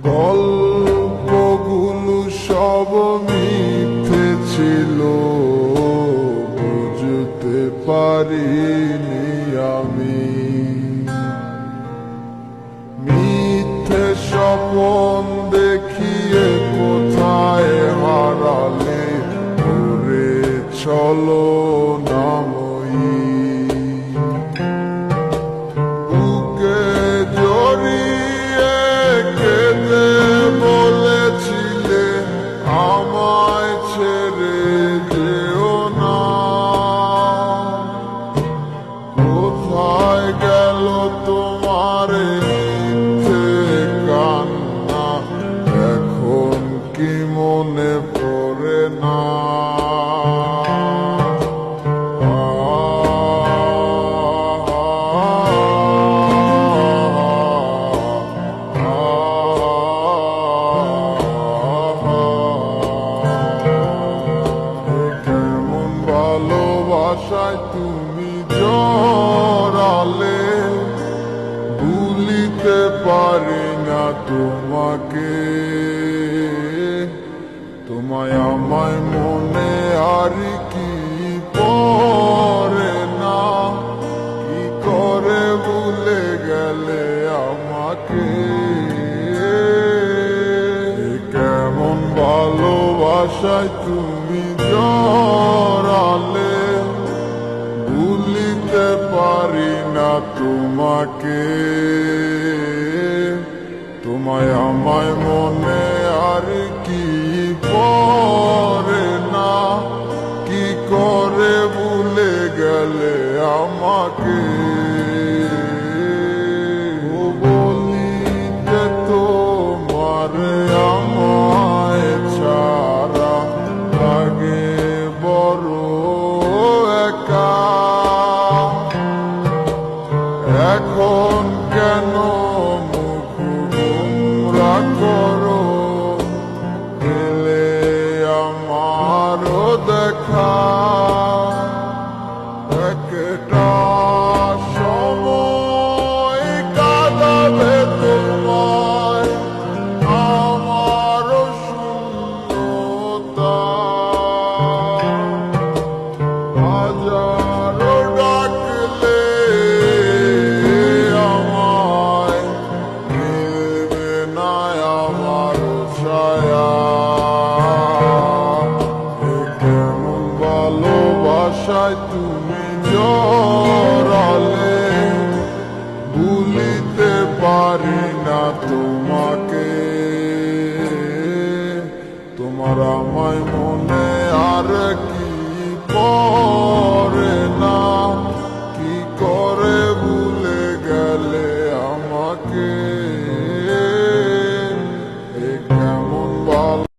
গল্পগুলো সব মিথ্যে ছিল, বুঝতে পারিনি আমি। মিথ্যে স্বপন দেখিয়ে কোথায় হারালে ওরে চলো নাময়ী। বুকে জড়িয়ে কেঁদে বলেছিলে আমায় ছেড়ে যেও না। কোথায় গেল তোমার মিথ্যে কান্না, এখন কি মনে পড়ে না? কেমন ভালোবাসায় তুমি জড়ালে, ভুলিতে পারি না তোমাকে। তোমায় আমায় মনে আর কি পড়ে না, কি করে ভুলে গেলে আমাকে। কেমন ভালোবাসায় তুমি জড়ালে, ভুলিতে পারি না তোমাকে। তোমায় আমায় মনে আর কি পড়ে না, কি করে ভুলে গেলে আমাকে। বলিতে তোমার আমায় ছাড়া লাগে বড় একা। এখন কেন মুখ গোমরা করো, পেলে আমারও দেখা। একটা সময় কাঁদাবে তোমায় আমারও শূন্যতা। হাজারো ডাকলে আমায় মিলবে না আমার ছায়া। কেমন ভালোবাসায় তুমি জড়ালে, ভুলিতে পারি না তোমাকে। তোমার আমায় মনে আর কি পড়ে না, কি করে ভুলে গেলে আমাকে।